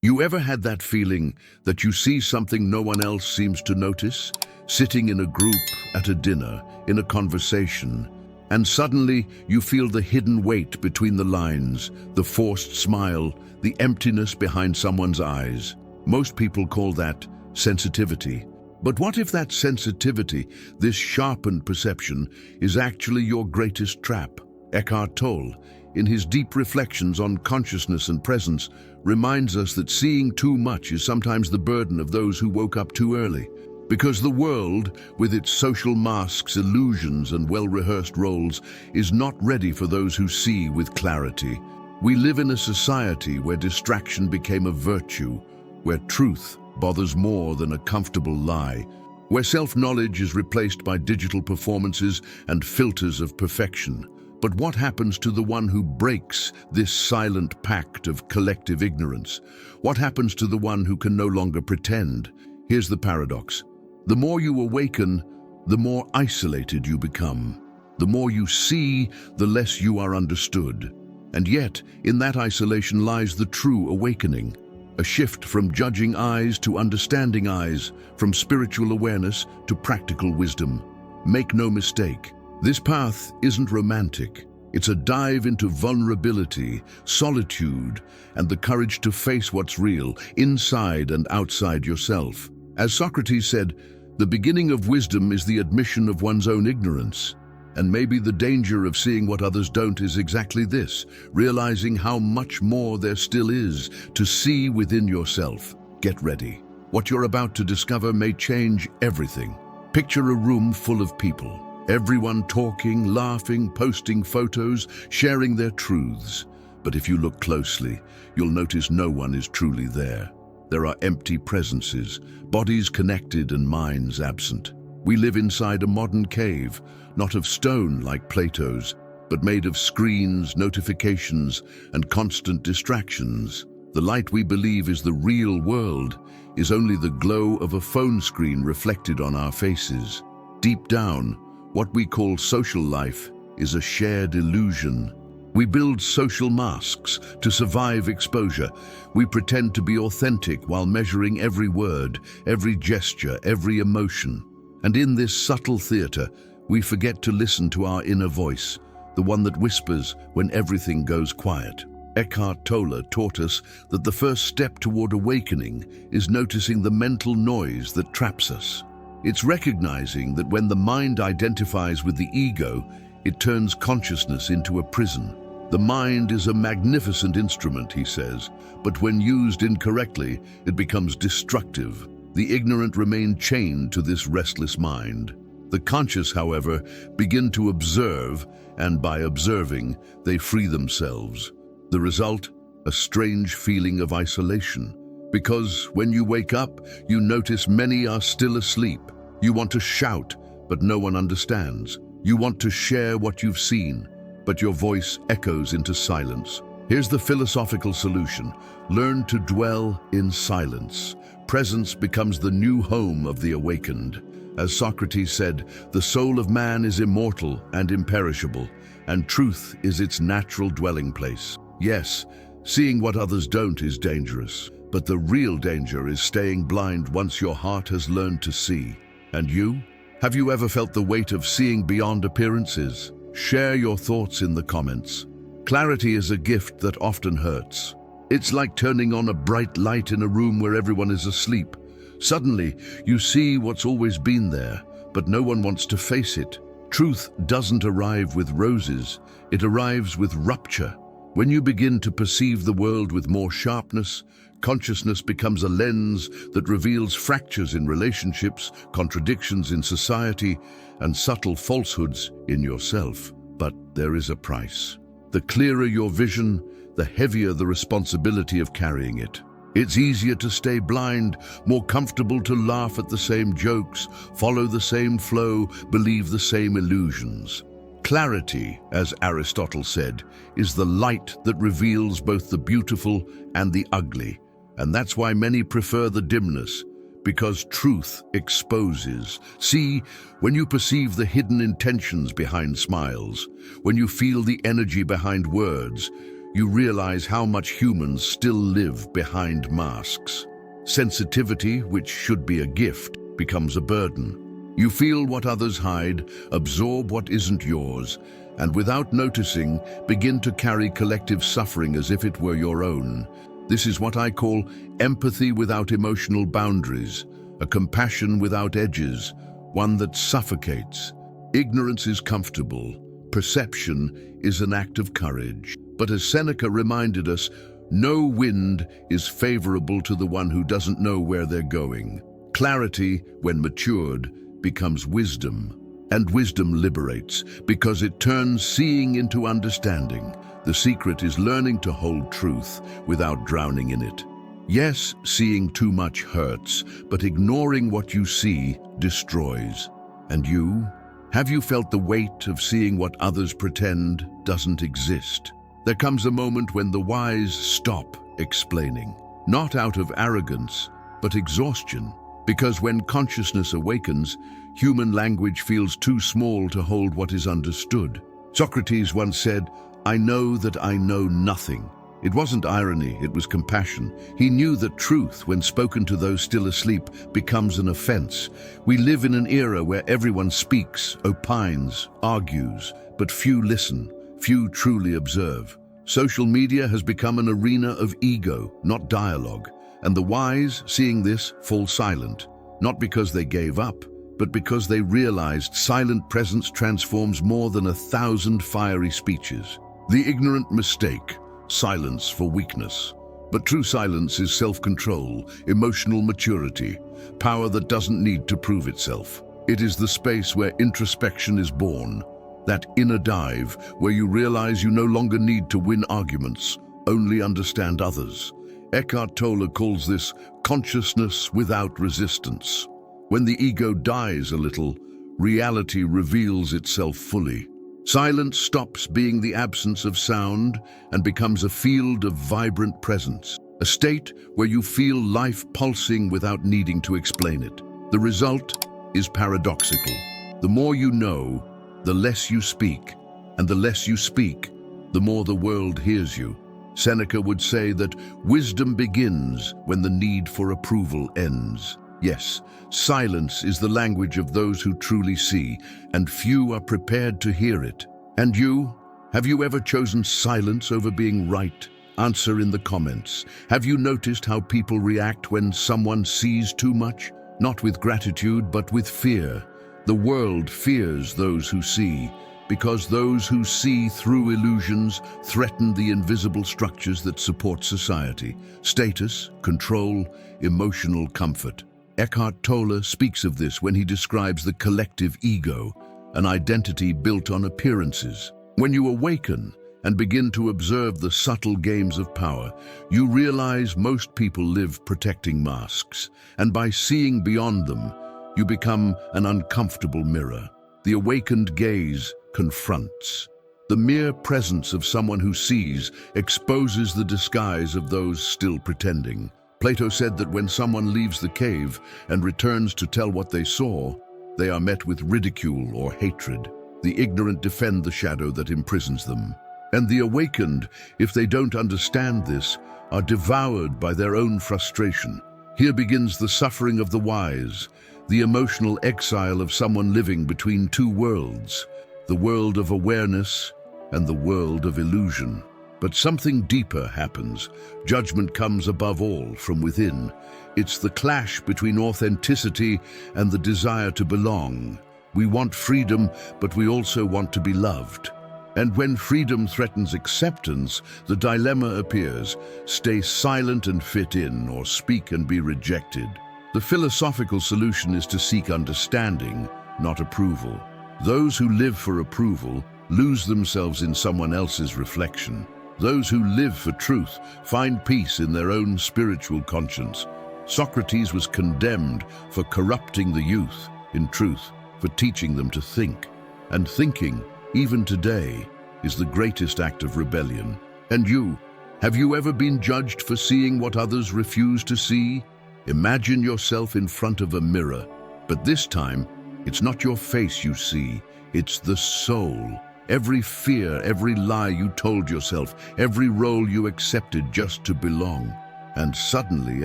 You ever had that feeling that you see something no one else seems to notice? Sitting in a group, at a dinner, in a conversation, and suddenly you feel the hidden weight between the lines, the forced smile, the emptiness behind someone's eyes. Most people call that sensitivity. But what if that sensitivity, this sharpened perception, is actually your greatest trap? Eckhart Tolle, in his deep reflections on consciousness and presence, reminds us that seeing too much is sometimes the burden of those who woke up too early. Because the world, with its social masks, illusions, and well-rehearsed roles, is not ready for those who see with clarity. We live in a society where distraction became a virtue, where truth bothers more than a comfortable lie, where self-knowledge is replaced by digital performances and filters of perfection. But what happens to the one who breaks this silent pact of collective ignorance? What happens to the one who can no longer pretend? Here's the paradox. The more you awaken, the more isolated you become. The more you see, the less you are understood. And yet, in that isolation lies the true awakening. A shift from judging eyes to understanding eyes, from spiritual awareness to practical wisdom. Make no mistake, this path isn't romantic. It's a dive into vulnerability, solitude, and the courage to face what's real, inside and outside yourself. As Socrates said, the beginning of wisdom is the admission of one's own ignorance. And maybe the danger of seeing what others don't is exactly this, realizing how much more there still is to see within yourself. Get ready. What you're about to discover may change everything. Picture a room full of people, everyone talking, laughing, posting photos, sharing their truths. But if you look closely, you'll notice no one is truly there. There are empty presences, bodies connected and minds absent. We live inside a modern cave, not of stone like Plato's, but made of screens, notifications, and constant distractions. The light we believe is the real world is only the glow of a phone screen reflected on our faces. Deep down, what we call social life is a shared illusion. We build social masks to survive exposure. We pretend to be authentic while measuring every word, every gesture, every emotion. And in this subtle theater, we forget to listen to our inner voice, the one that whispers when everything goes quiet. Eckhart Tolle taught us that the first step toward awakening is noticing the mental noise that traps us. It's recognizing that when the mind identifies with the ego, it turns consciousness into a prison. The mind is a magnificent instrument, he says, but when used incorrectly, it becomes destructive. The ignorant remain chained to this restless mind. The conscious, however, begin to observe, and by observing, they free themselves. The result? A strange feeling of isolation. Because when you wake up, you notice many are still asleep. You want to shout, but no one understands. You want to share what you've seen, but your voice echoes into silence. Here's the philosophical solution. Learn to dwell in silence. Presence becomes the new home of the awakened. As Socrates said, the soul of man is immortal and imperishable, and truth is its natural dwelling place. Yes, seeing what others don't is dangerous, but the real danger is staying blind once your heart has learned to see. And you? Have you ever felt the weight of seeing beyond appearances? Share your thoughts in the comments. Clarity is a gift that often hurts. It's like turning on a bright light in a room where everyone is asleep. Suddenly, you see what's always been there, but no one wants to face it. Truth doesn't arrive with roses, it arrives with rupture. When you begin to perceive the world with more sharpness, consciousness becomes a lens that reveals fractures in relationships, contradictions in society, and subtle falsehoods in yourself. But there is a price. The clearer your vision, the heavier the responsibility of carrying it. It's easier to stay blind, more comfortable to laugh at the same jokes, follow the same flow, believe the same illusions. Clarity, as Aristotle said, is the light that reveals both the beautiful and the ugly. And that's why many prefer the dimness, because truth exposes. See, when you perceive the hidden intentions behind smiles, when you feel the energy behind words, you realize how much humans still live behind masks. Sensitivity, which should be a gift, becomes a burden. You feel what others hide, absorb what isn't yours, and without noticing, begin to carry collective suffering as if it were your own. This is what I call empathy without emotional boundaries, a compassion without edges, one that suffocates. Ignorance is comfortable. Perception is an act of courage. But as Seneca reminded us, no wind is favorable to the one who doesn't know where they're going. Clarity, when matured, becomes wisdom. And wisdom liberates, because it turns seeing into understanding. The secret is learning to hold truth without drowning in it. Yes, seeing too much hurts, but ignoring what you see destroys. And you? Have you felt the weight of seeing what others pretend doesn't exist? There comes a moment when the wise stop explaining, not out of arrogance, but exhaustion. Because when consciousness awakens, human language feels too small to hold what is understood. Socrates once said, "I know that I know nothing." It wasn't irony, it was compassion. He knew that truth, when spoken to those still asleep, becomes an offense. We live in an era where everyone speaks, opines, argues, but few listen, few truly observe. Social media has become an arena of ego, not dialogue. And the wise, seeing this, fall silent, not because they gave up, but because they realized silent presence transforms more than 1,000 fiery speeches. The ignorant mistake silence for weakness. But true silence is self-control, emotional maturity, power that doesn't need to prove itself. It is the space where introspection is born, that inner dive where you realize you no longer need to win arguments, only understand others. Eckhart Tolle calls this consciousness without resistance. When the ego dies a little, reality reveals itself fully. Silence stops being the absence of sound and becomes a field of vibrant presence, a state where you feel life pulsing without needing to explain it. The result is paradoxical. The more you know, the less you speak, and the less you speak, the more the world hears you. Seneca would say that wisdom begins when the need for approval ends. Yes, silence is the language of those who truly see, and few are prepared to hear it. And you? Have you ever chosen silence over being right? Answer in the comments. Have you noticed how people react when someone sees too much? Not with gratitude, but with fear. The world fears those who see, because those who see through illusions threaten the invisible structures that support society: status, control, emotional comfort. Eckhart Tolle speaks of this when he describes the collective ego, an identity built on appearances. When you awaken and begin to observe the subtle games of power, you realize most people live protecting masks, and by seeing beyond them, you become an uncomfortable mirror. The awakened gaze confronts. The mere presence of someone who sees exposes the disguise of those still pretending. Plato said that when someone leaves the cave and returns to tell what they saw, they are met with ridicule or hatred. The ignorant defend the shadow that imprisons them. And the awakened, if they don't understand this, are devoured by their own frustration. Here begins the suffering of the wise, the emotional exile of someone living between two worlds, the world of awareness and the world of illusion. But something deeper happens. Judgment comes above all from within. It's the clash between authenticity and the desire to belong. We want freedom, but we also want to be loved. And when freedom threatens acceptance, the dilemma appears: stay silent and fit in, or speak and be rejected. The philosophical solution is to seek understanding, not approval. Those who live for approval lose themselves in someone else's reflection. Those who live for truth find peace in their own spiritual conscience. Socrates was condemned for corrupting the youth. In truth, for teaching them to think. And thinking, even today, is the greatest act of rebellion. And you, have you ever been judged for seeing what others refuse to see? Imagine yourself in front of a mirror, but this time, it's not your face you see, it's the soul. Every fear, every lie you told yourself, every role you accepted just to belong. And suddenly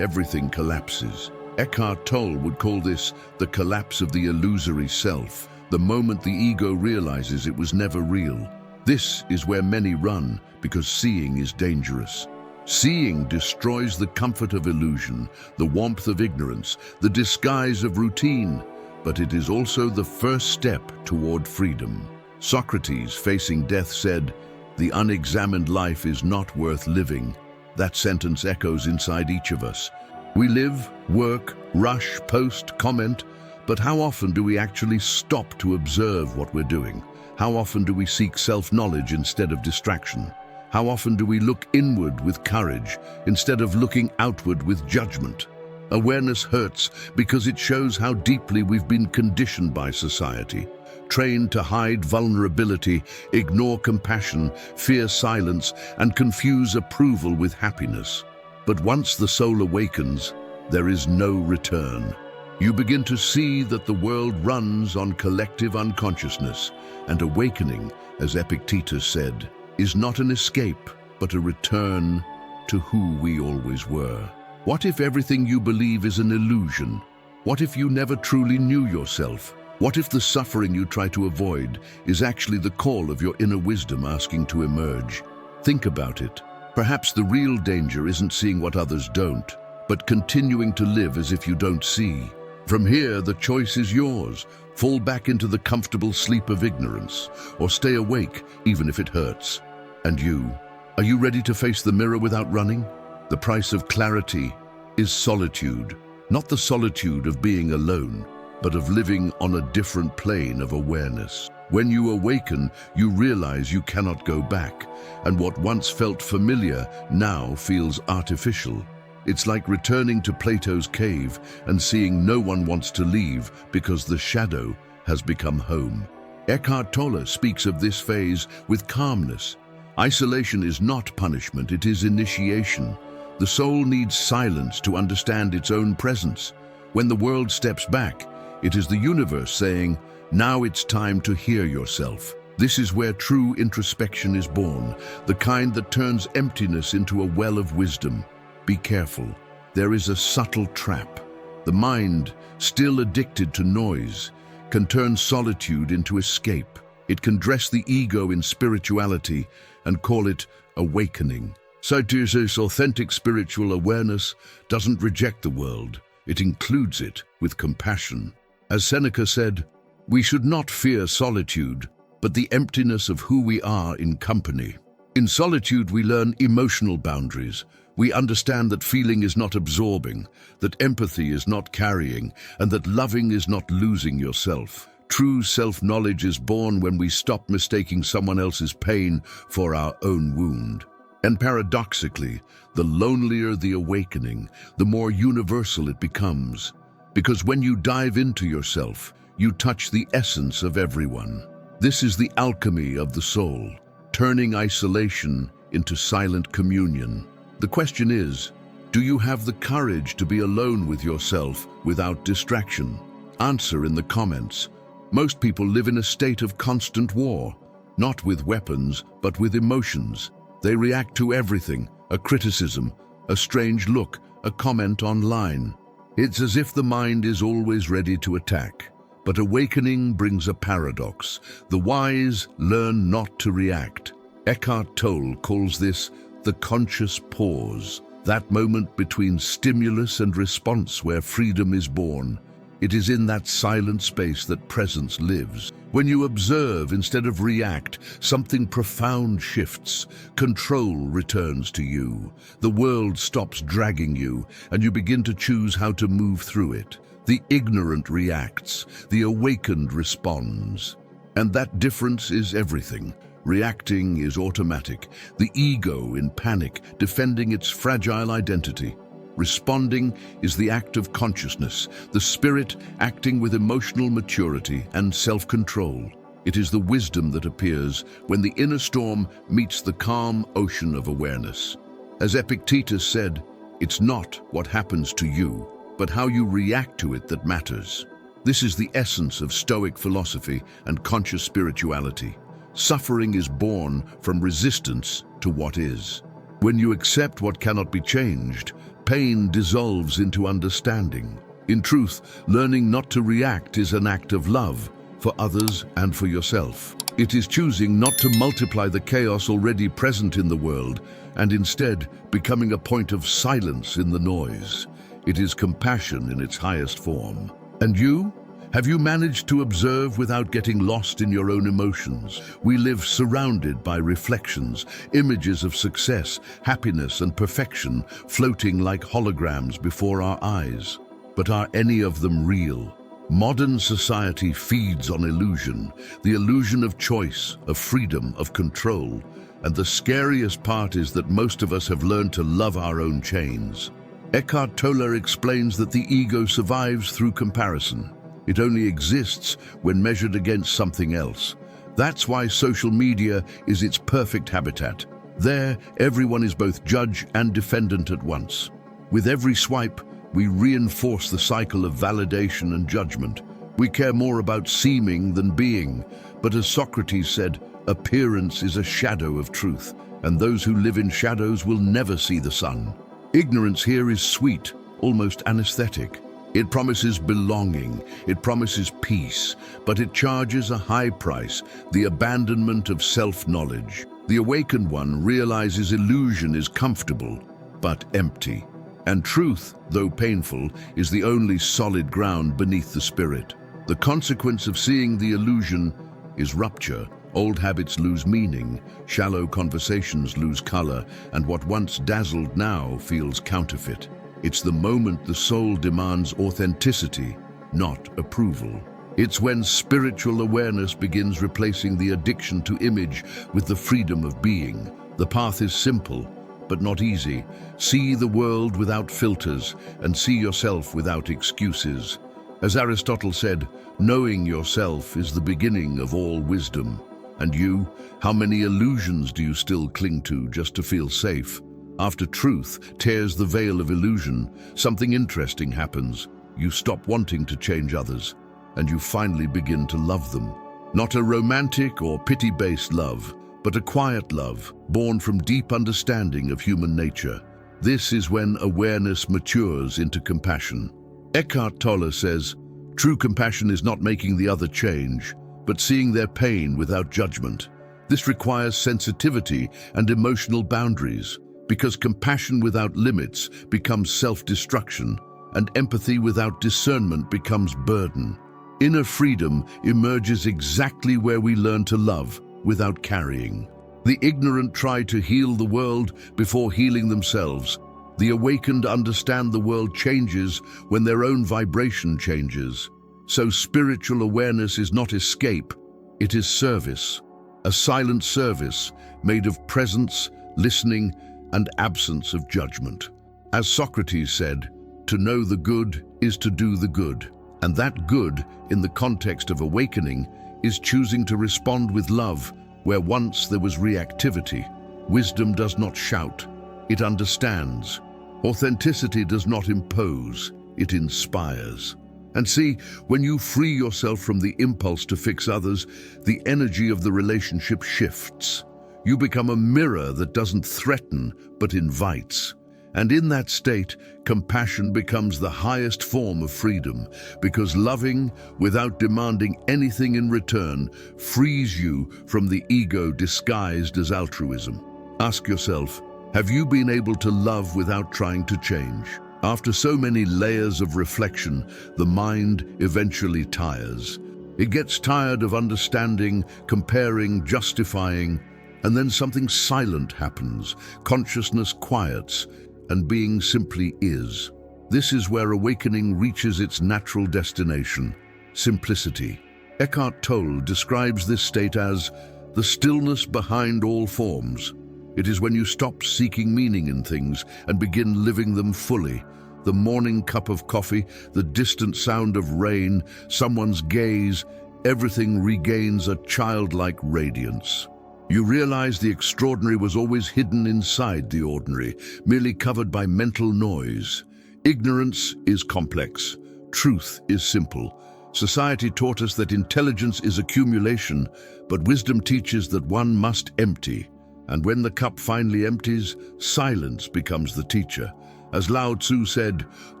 everything collapses. Eckhart Tolle would call this the collapse of the illusory self, the moment the ego realizes it was never real. This is where many run, because seeing is dangerous. Seeing destroys the comfort of illusion, the warmth of ignorance, the disguise of routine, but it is also the first step toward freedom. Socrates, facing death, said, "The unexamined life is not worth living." That sentence echoes inside each of us. We live, work, rush, post, comment, but how often do we actually stop to observe what we're doing? How often do we seek self-knowledge instead of distraction? How often do we look inward with courage instead of looking outward with judgment? Awareness hurts because it shows how deeply we've been conditioned by society, trained to hide vulnerability, ignore compassion, fear silence, and confuse approval with happiness. But once the soul awakens, there is no return. You begin to see that the world runs on collective unconsciousness, and awakening, as Epictetus said, is not an escape, but a return to who we always were. What if everything you believe is an illusion? What if you never truly knew yourself? What if the suffering you try to avoid is actually the call of your inner wisdom asking to emerge? Think about it. Perhaps the real danger isn't seeing what others don't, but continuing to live as if you don't see. From here, the choice is yours. Fall back into the comfortable sleep of ignorance, or stay awake, even if it hurts. And you? Are you ready to face the mirror without running? The price of clarity is solitude, not the solitude of being alone, but of living on a different plane of awareness. When you awaken, you realize you cannot go back, and what once felt familiar now feels artificial. It's like returning to Plato's cave and seeing no one wants to leave because the shadow has become home. Eckhart Tolle speaks of this phase with calmness. Isolation is not punishment, it is initiation. The soul needs silence to understand its own presence. When the world steps back, it is the universe saying, "Now it's time to hear yourself." This is where true introspection is born, the kind that turns emptiness into a well of wisdom. Be careful. There is a subtle trap. The mind, still addicted to noise, can turn solitude into escape. It can dress the ego in spirituality and call it awakening. Socrates' authentic spiritual awareness doesn't reject the world. It includes it with compassion. As Seneca said, "We should not fear solitude, but the emptiness of who we are in company." In solitude, we learn emotional boundaries. We understand that feeling is not absorbing, that empathy is not carrying, and that loving is not losing yourself. True self-knowledge is born when we stop mistaking someone else's pain for our own wound. And paradoxically, the lonelier the awakening, the more universal it becomes. Because when you dive into yourself, you touch the essence of everyone. This is the alchemy of the soul, turning isolation into silent communion. The question is, do you have the courage to be alone with yourself without distraction? Answer in the comments. Most people live in a state of constant war, not with weapons, but with emotions. They react to everything, a criticism, a strange look, a comment online. It's as if the mind is always ready to attack. But awakening brings a paradox. The wise learn not to react. Eckhart Tolle calls this the conscious pause, that moment between stimulus and response where freedom is born. It is in that silent space that presence lives. When you observe instead of react, something profound shifts. Control returns to you. The world stops dragging you, and you begin to choose how to move through it. The ignorant reacts, the awakened responds. And that difference is everything. Reacting is automatic, the ego in panic, defending its fragile identity. Responding is the act of consciousness, the spirit acting with emotional maturity and self-control. It is the wisdom that appears when the inner storm meets the calm ocean of awareness. As Epictetus said, it's not what happens to you, but how you react to it that matters. This is the essence of Stoic philosophy and conscious spirituality. Suffering is born from resistance to what is. When you accept what cannot be changed, pain dissolves into understanding. In truth, learning not to react is an act of love for others and for yourself. It is choosing not to multiply the chaos already present in the world and instead becoming a point of silence in the noise. It is compassion in its highest form. And you? Have you managed to observe without getting lost in your own emotions? We live surrounded by reflections, images of success, happiness, and perfection floating like holograms before our eyes. But are any of them real? Modern society feeds on illusion, the illusion of choice, of freedom, of control. And the scariest part is that most of us have learned to love our own chains. Eckhart Tolle explains that the ego survives through comparison. It only exists when measured against something else. That's why social media is its perfect habitat. There, everyone is both judge and defendant at once. With every swipe, we reinforce the cycle of validation and judgment. We care more about seeming than being. But as Socrates said, appearance is a shadow of truth, and those who live in shadows will never see the sun. Ignorance here is sweet, almost anesthetic. It promises belonging, it promises peace, but it charges a high price, the abandonment of self-knowledge. The awakened one realizes illusion is comfortable, but empty. And truth, though painful, is the only solid ground beneath the spirit. The consequence of seeing the illusion is rupture. Old habits lose meaning, shallow conversations lose color, and what once dazzled now feels counterfeit. It's the moment the soul demands authenticity, not approval. It's when spiritual awareness begins replacing the addiction to image with the freedom of being. The path is simple, but not easy. See the world without filters and see yourself without excuses. As Aristotle said, knowing yourself is the beginning of all wisdom. And you, how many illusions do you still cling to just to feel safe? After truth tears the veil of illusion, something interesting happens. You stop wanting to change others, and you finally begin to love them. Not a romantic or pity-based love, but a quiet love, born from deep understanding of human nature. This is when awareness matures into compassion. Eckhart Tolle says, true compassion is not making the other change, but seeing their pain without judgment. This requires sensitivity and emotional boundaries, because compassion without limits becomes self-destruction, and empathy without discernment becomes burden. Inner freedom emerges exactly where we learn to love without carrying. The ignorant try to heal the world before healing themselves. The awakened understand the world changes when their own vibration changes. So spiritual awareness is not escape, it is service. A silent service made of presence, listening, and absence of judgment. As Socrates said, to know the good is to do the good. And that good, in the context of awakening, is choosing to respond with love where once there was reactivity. Wisdom does not shout, it understands. Authenticity does not impose, it inspires. And see, when you free yourself from the impulse to fix others, the energy of the relationship shifts. You become a mirror that doesn't threaten, but invites. And in that state, compassion becomes the highest form of freedom, because loving, without demanding anything in return, frees you from the ego disguised as altruism. Ask yourself, have you been able to love without trying to change? After so many layers of reflection, the mind eventually tires. It gets tired of understanding, comparing, justifying, and then something silent happens. Consciousness quiets, and being simply is. This is where awakening reaches its natural destination, simplicity. Eckhart Tolle describes this state as the stillness behind all forms. It is when you stop seeking meaning in things and begin living them fully. The morning cup of coffee, the distant sound of rain, someone's gaze, everything regains a childlike radiance. You realize the extraordinary was always hidden inside the ordinary, merely covered by mental noise. Ignorance is complex, truth is simple, Society taught us that intelligence is accumulation, but wisdom teaches that one must empty. And when the cup finally empties, silence becomes the teacher. As Lao Tzu said,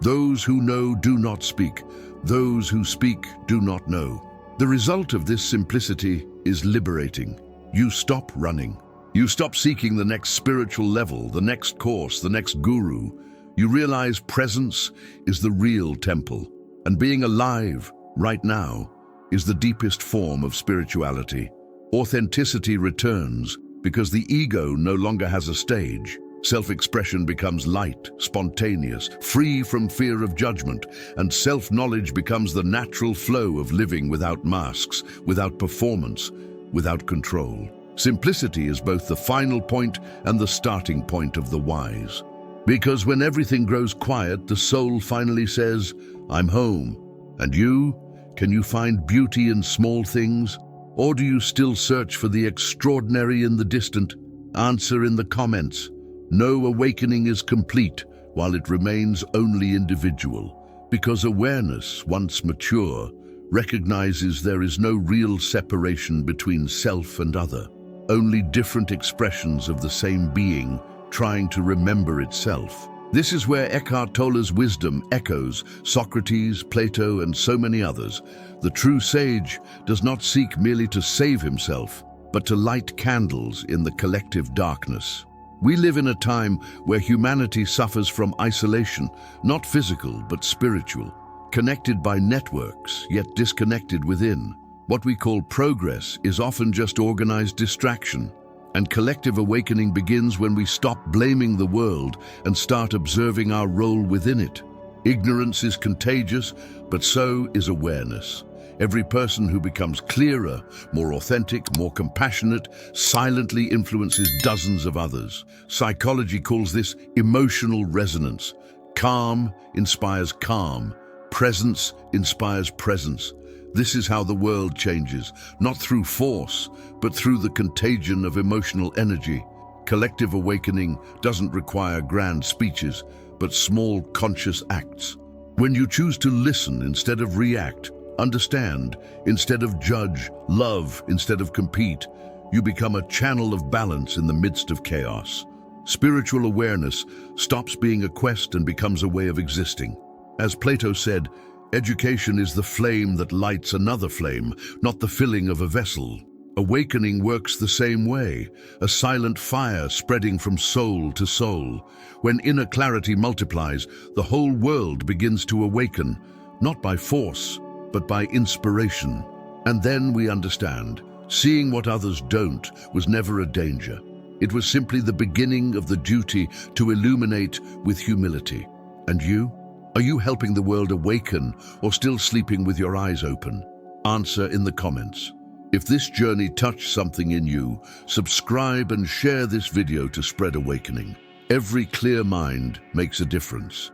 "Those who know do not speak. Those who speak do not know." The result of this simplicity is liberating. You stop running. You stop seeking the next spiritual level, the next course, the next guru. You realize presence is the real temple, and being alive right now is the deepest form of spirituality. Authenticity returns because the ego no longer has a stage. Self-expression becomes light, spontaneous, free from fear of judgment, and self-knowledge becomes the natural flow of living without masks, without performance, without control. Simplicity is both the final point and the starting point of the wise. Because when everything grows quiet, the soul finally says, "I'm home." And you? Can you find beauty in small things? Or do you still search for the extraordinary in the distant? Answer in the comments. No awakening is complete while it remains only individual, because awareness, once mature, recognizes there is no real separation between self and other, only different expressions of the same being trying to remember itself. This is where Eckhart Tolle's wisdom echoes Socrates, Plato, and so many others. The true sage does not seek merely to save himself, but to light candles in the collective darkness. We live in a time where humanity suffers from isolation, not physical but spiritual, connected by networks, yet disconnected within. What we call progress is often just organized distraction, and collective awakening begins when we stop blaming the world and start observing our role within it. Ignorance is contagious, but so is awareness. Every person who becomes clearer, more authentic, more compassionate, silently influences dozens of others. Psychology calls this emotional resonance. Calm inspires calm. Presence inspires presence. This is how the world changes, not through force, but through the contagion of emotional energy. Collective awakening doesn't require grand speeches, but small conscious acts. When you choose to listen instead of react, understand instead of judge, love instead of compete, you become a channel of balance in the midst of chaos. Spiritual awareness stops being a quest and becomes a way of existing. As Plato said, education is the flame that lights another flame, not the filling of a vessel. Awakening works the same way, a silent fire spreading from soul to soul. When inner clarity multiplies, the whole world begins to awaken, not by force, but by inspiration. And then we understand, seeing what others don't was never a danger. It was simply the beginning of the duty to illuminate with humility. And you? Are you helping the world awaken or still sleeping with your eyes open? Answer in the comments. If this journey touched something in you, subscribe and share this video to spread awakening. Every clear mind makes a difference.